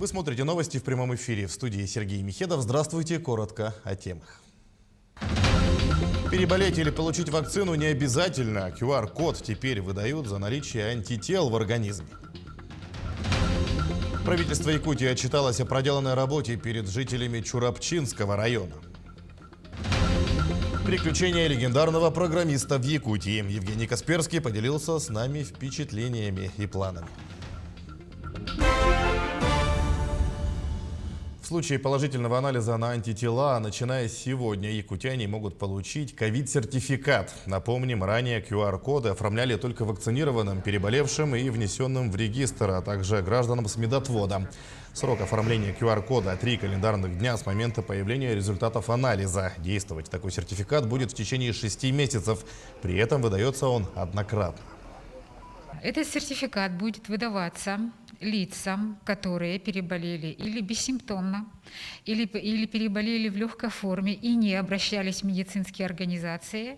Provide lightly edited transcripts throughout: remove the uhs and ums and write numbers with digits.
Вы смотрите новости в прямом эфире. В студии Сергей Михедов. Здравствуйте. Коротко о темах. Переболеть или получить вакцину не обязательно. QR-код теперь выдают за наличие антител в организме. Правительство Якутии отчиталось о проделанной работе перед жителями Чурапчинского района. Приключения легендарного программиста в Якутии. Евгений Касперский поделился с нами впечатлениями и планами. В случае положительного анализа на антитела, начиная с сегодня, якутяне могут получить ковид-сертификат. Напомним, ранее QR-коды оформляли только вакцинированным, переболевшим и внесенным в регистр, а также гражданам с медотвода. Срок оформления QR-кода 3 календарных дня с момента появления результатов анализа. Действовать такой сертификат будет в течение 6 месяцев. При этом выдается он однократно. Этот сертификат будет выдаваться лицам, которые переболели или бессимптомно, или переболели в легкой форме и не обращались в медицинские организации.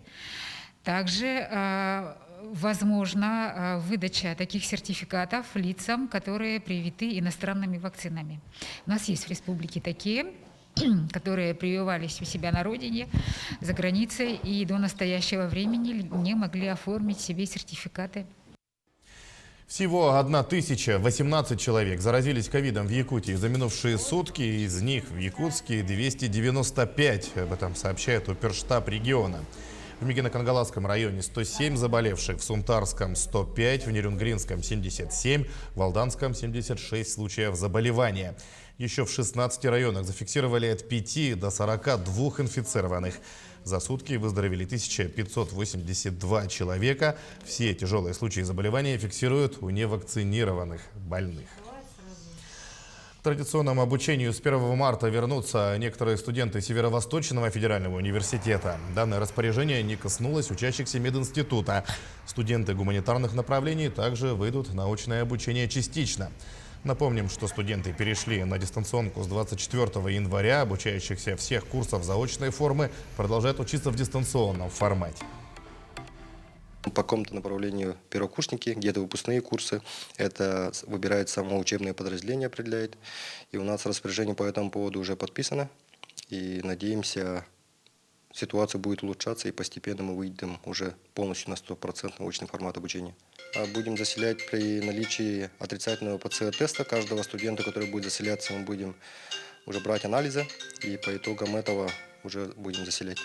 Также возможна выдача таких сертификатов лицам, которые привиты иностранными вакцинами. У нас есть в республике такие, которые прививались у себя на родине, за границей, и до настоящего времени не могли оформить себе сертификаты. Всего 1018 человек заразились ковидом в Якутии за минувшие сутки. Из них в Якутске 295. Об этом сообщает оперштаб региона. В Мигино-Кангаласском районе 107 заболевших, в Сунтарском 105, в Нерюнгринском 77, в Алданском 76 случаев заболевания. Еще в 16 районах зафиксировали от 5 до 42 инфицированных. За сутки выздоровели 1582 человека. Все тяжелые случаи заболевания фиксируют у невакцинированных больных. К традиционному обучению с 1 марта вернутся некоторые студенты Северо-Восточного федерального университета. Данное распоряжение не коснулось учащихся мединститута. Студенты гуманитарных направлений также выйдут на очное обучение частично. Напомним, что студенты перешли на дистанционку с 24 января. Обучающихся всех курсов заочной формы продолжают учиться в дистанционном формате. По какому-то направлению первокурсники, где-то выпускные курсы. Это выбирает само учебное подразделение, определяет. И у нас распоряжение по этому поводу уже подписано. И надеемся, ситуация будет улучшаться, и постепенно мы выйдем уже полностью на 100% на очный формат обучения. Будем заселять при наличии отрицательного ПЦР-теста каждого студента, который будет заселяться. Мы будем уже брать анализы, и по итогам этого уже будем заселять.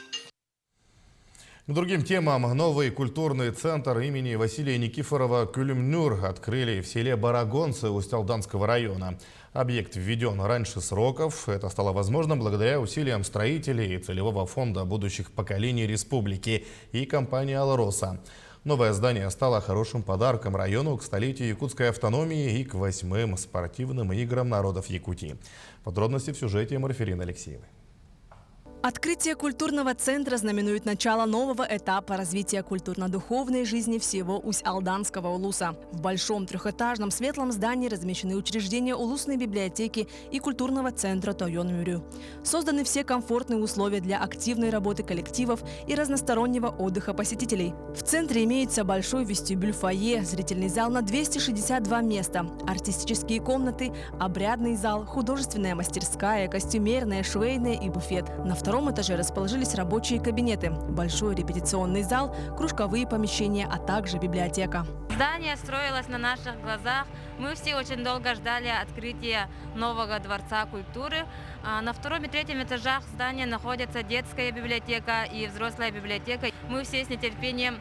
К другим темам. Новый культурный центр имени Василия Никифорова «Кюльмнюр» открыли в селе Барагонцы Усть-Алданского района. Объект введен раньше сроков. Это стало возможным благодаря усилиям строителей и целевого фонда будущих поколений республики и компании «Алроса». Новое здание стало хорошим подарком району к столетию якутской автономии и к 8-м спортивным играм народов Якутии. Подробности в сюжете Марферины Алексеевой. Открытие культурного центра знаменует начало нового этапа развития культурно-духовной жизни всего Усть-Алданского улуса. В большом трехэтажном светлом здании размещены учреждения улусной библиотеки и культурного центра Тойон-Мюрю. Созданы все комфортные условия для активной работы коллективов и разностороннего отдыха посетителей. В центре имеется большой вестибюль-фойе, зрительный зал на 262 места, артистические комнаты, обрядный зал, художественная мастерская, костюмерная, швейная и буфет. На втором этаже расположились рабочие кабинеты, большой репетиционный зал, кружковые помещения, а также библиотека. Здание строилось на наших глазах. Мы все очень долго ждали открытия нового дворца культуры. На втором и третьем этажах здания находится детская библиотека и взрослая библиотека. Мы все с нетерпением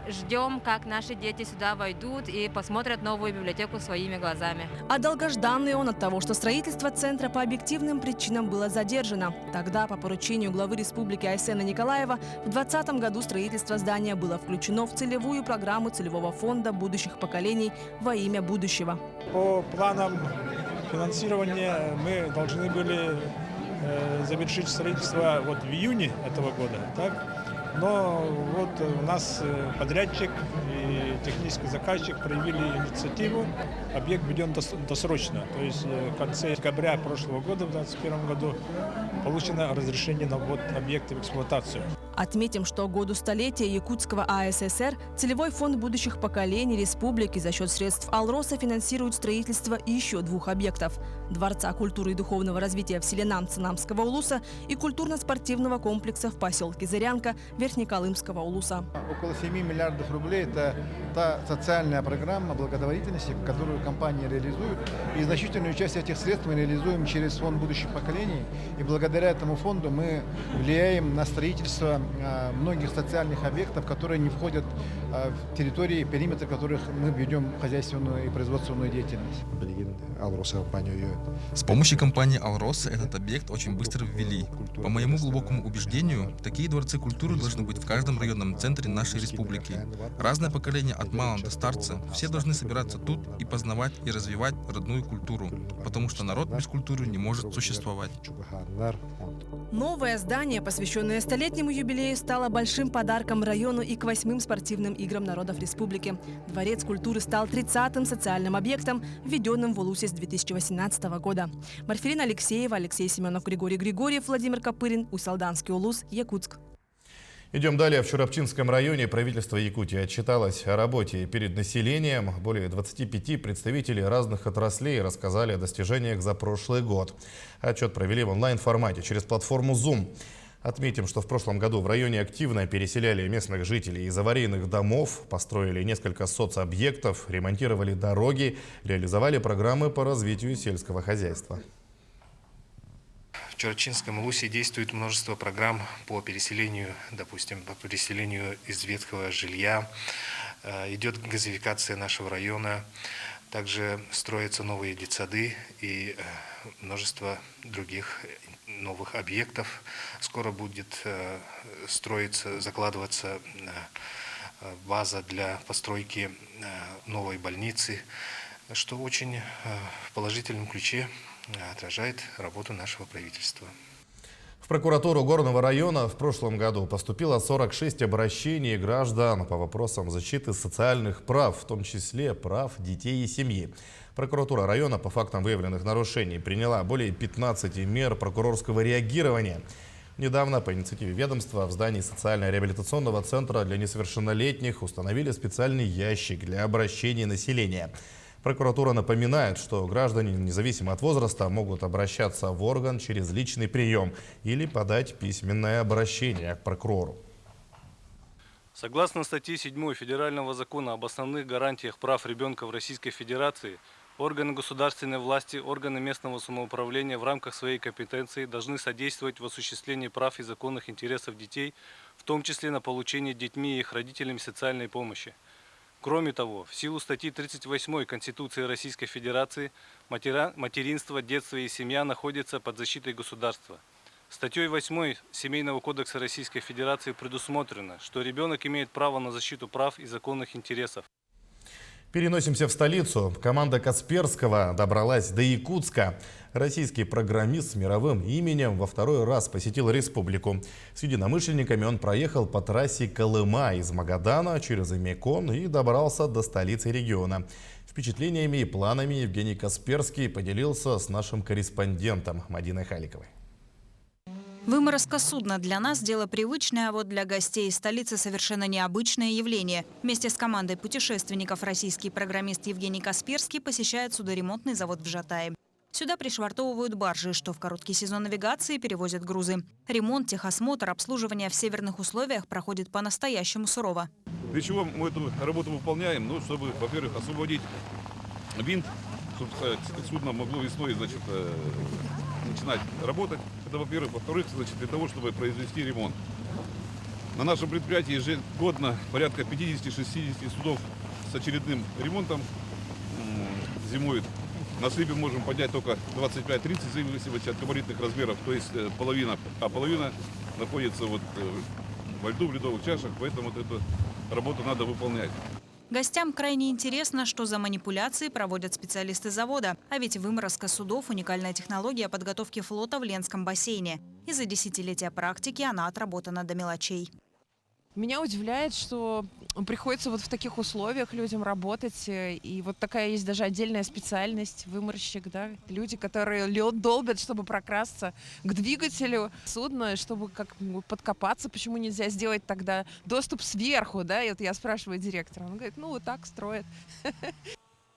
ждем, как наши дети сюда войдут и посмотрят новую библиотеку своими глазами. А долгожданный он от того, что строительство центра по объективным причинам было задержано. Тогда, по поручению главы республики Айсена Николаева, в 2020 году строительство здания было включено в целевую программу целевого фонда будущих поколений во имя будущего. По планам финансирования мы должны были завершить строительство в июне этого года. Так? Но вот у нас подрядчик и технический заказчик проявили инициативу. Объект введен досрочно. То есть в конце декабря прошлого года, в 2021 году, получено разрешение на ввод объекта в эксплуатацию. Отметим, что к году столетия Якутского АССР целевой фонд будущих поколений республики за счет средств Алроса финансирует строительство еще 2 объектов – Дворца культуры и духовного развития в селе Намцы-Намского улуса и культурно-спортивного комплекса в поселке Зырянка Верхнеколымского улуса. Около 7 миллиардов рублей – это та социальная программа благотворительности, которую компания реализует. И значительную часть этих средств мы реализуем через фонд будущих поколений. И благодаря этому фонду мы влияем на строительство многих социальных объектов, которые не входят в территории, периметр которых мы ведем хозяйственную и производственную деятельность. С помощью компании «Алрос» этот объект очень быстро ввели. По моему глубокому убеждению, такие дворцы культуры должны быть в каждом районном центре нашей республики. Разное поколение от мала до старца, все должны собираться тут и познавать и развивать родную культуру, потому что народ без культуры не может существовать. Новое здание, посвященное столетнему юбилею, стало большим подарком району и к 8-м спортивным играм народов республики. Дворец культуры стал 30-м социальным объектом, введенным в Улусе с 2018 года. Марфелина Алексеева, Алексей Семенов, Григорий Григорьев, Владимир Копырин, Усть-Алданский улус, Якутск. Идем далее. В Чурапчинском районе правительство Якутии отчиталось о работе перед населением. Более 25 представителей разных отраслей рассказали о достижениях за прошлый год. Отчет провели в онлайн-формате через платформу Zoom. Отметим, что в прошлом году в районе активно переселяли местных жителей из аварийных домов, построили несколько соцобъектов, ремонтировали дороги, реализовали программы по развитию сельского хозяйства. В Чурапчинском улусе действует множество программ по переселению, допустим, по переселению из ветхого жилья. Идет газификация нашего района. Также строятся новые детсады и множество других новых объектов. Скоро будет строиться, закладываться база для постройки новой больницы, что очень в положительном ключе отражает работу нашего правительства. В прокуратуру Горного района в прошлом году поступило 46 обращений граждан по вопросам защиты социальных прав, в том числе прав детей и семьи. Прокуратура района по фактам выявленных нарушений приняла более 15 мер прокурорского реагирования. Недавно по инициативе ведомства в здании социально-реабилитационного центра для несовершеннолетних установили специальный ящик для обращений населения. Прокуратура напоминает, что граждане, независимо от возраста, могут обращаться в орган через личный прием или подать письменное обращение к прокурору. Согласно статье 7 Федерального закона об основных гарантиях прав ребенка в Российской Федерации, органы государственной власти, органы местного самоуправления в рамках своей компетенции должны содействовать в осуществлении прав и законных интересов детей, в том числе на получение детьми и их родителями социальной помощи. Кроме того, в силу статьи 38 Конституции Российской Федерации материнство, детство и семья находятся под защитой государства. Статьей 8 Семейного кодекса Российской Федерации предусмотрено, что ребенок имеет право на защиту прав и законных интересов. Переносимся в столицу. Команда Касперского добралась до Якутска. Российский программист с мировым именем во второй раз посетил республику. С единомышленниками он проехал по трассе Колыма из Магадана через Эмекон и добрался до столицы региона. Впечатлениями и планами Евгений Касперский поделился с нашим корреспондентом Мадиной Халиковой. Выморозка судна для нас – дело привычное, а вот для гостей из столицы совершенно необычное явление. Вместе с командой путешественников российский программист Евгений Касперский посещает судоремонтный завод в Жатае. Сюда пришвартовывают баржи, что в короткий сезон навигации перевозят грузы. Ремонт, техосмотр, обслуживание в северных условиях проходит по-настоящему сурово. Для чего мы эту работу выполняем? Ну, чтобы, во-первых, освободить винт, чтобы судно могло весной, значит, начинать работать. Это, во-первых. Во-вторых, значит, для того, чтобы произвести ремонт. На нашем предприятии ежегодно порядка 50-60 судов с очередным ремонтом зимует. На слипе можем поднять только 25-30, в зависимости от габаритных размеров, то есть половина. А половина находится вот во льду, в ледовых чашах, поэтому вот эту работу надо выполнять. Гостям крайне интересно, что за манипуляции проводят специалисты завода. А ведь выморозка судов – уникальная технология подготовки флота в Ленском бассейне. И за десятилетия практики она отработана до мелочей. Меня удивляет, что приходится вот в таких условиях людям работать. И вот такая есть даже отдельная специальность, выморщик, да. Люди, которые лед долбят, чтобы прокрасться к двигателю судна, чтобы как подкопаться. Почему нельзя сделать тогда доступ сверху, да? И вот я спрашиваю директора, он говорит, ну вот так строят.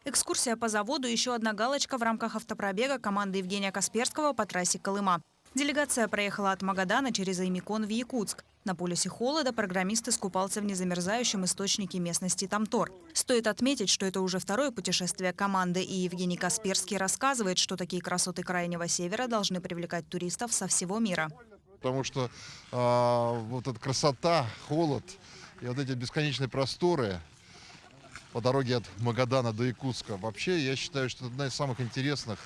Экскурсия по заводу – еще одна галочка в рамках автопробега команды Евгения Касперского по трассе Колыма. Делегация проехала от Магадана через Аймикон в Якутск. На полюсе холода программист искупался в незамерзающем источнике местности Тамтор. Стоит отметить, что это уже второе путешествие команды, и Евгений Касперский рассказывает, что такие красоты Крайнего Севера должны привлекать туристов со всего мира. Потому что вот эта красота, холод и вот эти бесконечные просторы по дороге от Магадана до Якутска. Вообще, я считаю, что это одна из самых интересных,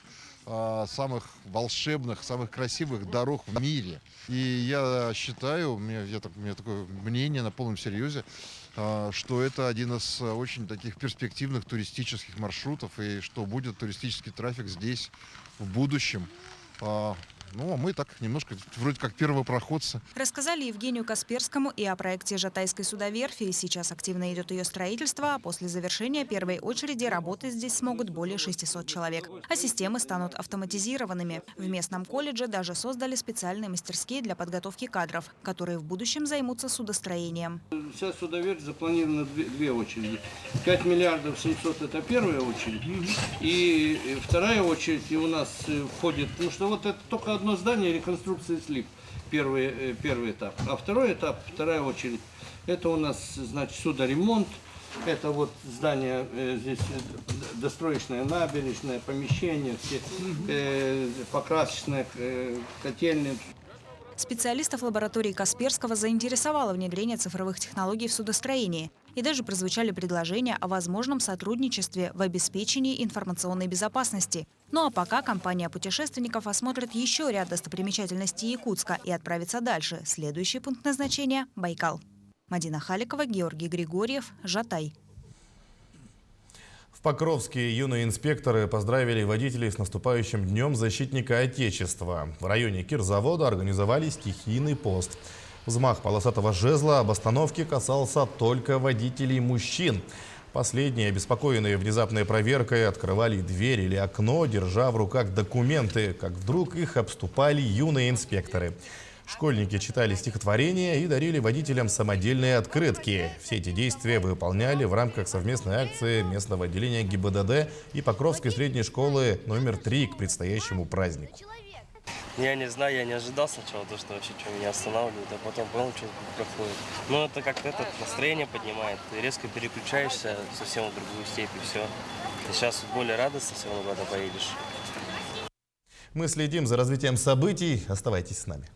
самых волшебных, самых красивых дорог в мире. И я считаю, у меня такое мнение на полном серьезе, что это один из очень таких перспективных туристических маршрутов, и что будет туристический трафик здесь в будущем. Ну, а мы так немножко вроде как первопроходцы. Рассказали Евгению Касперскому и о проекте Жатайской судоверфи. Сейчас активно идет ее строительство, а после завершения первой очереди работать здесь смогут более 600 человек. А системы станут автоматизированными. В местном колледже даже создали специальные мастерские для подготовки кадров, которые в будущем займутся судостроением. Сейчас судоверфь запланировано две очереди. 5 миллиардов 700 – это первая очередь. И вторая очередь у нас входит, ну что вот это только одно здание реконструкции слив, первый этап. А второй этап, вторая очередь, это у нас, значит, судоремонт. Это вот здание, здесь достроечная набережная, помещение, все покрасочные котельные. Специалистов лаборатории Касперского заинтересовало внедрение цифровых технологий в судостроении. И даже прозвучали предложения о возможном сотрудничестве в обеспечении информационной безопасности. Ну а пока компания путешественников осмотрит еще ряд достопримечательностей Якутска и отправится дальше. Следующий пункт назначения – Байкал. Мадина Халикова, Георгий Григорьев, Жатай. В Покровске юные инспекторы поздравили водителей с наступающим Днем защитника Отечества. В районе Кирзавода организовали стихийный пост. Взмах полосатого жезла об остановке касался только водителей мужчин. Последние, обеспокоенные внезапной проверкой, открывали дверь или окно, держа в руках документы, как вдруг их обступали юные инспекторы. Школьники читали стихотворения и дарили водителям самодельные открытки. Все эти действия выполняли в рамках совместной акции местного отделения ГИБДД и Покровской средней школы номер 3 к предстоящему празднику. Я не знаю, я не ожидал сначала, что меня останавливают, а потом понял, что проходит. Но это как-то настроение поднимает, ты резко переключаешься совсем в другую степь, и все. Ты сейчас более радостно все равно куда-то поедешь. Мы следим за развитием событий. Оставайтесь с нами.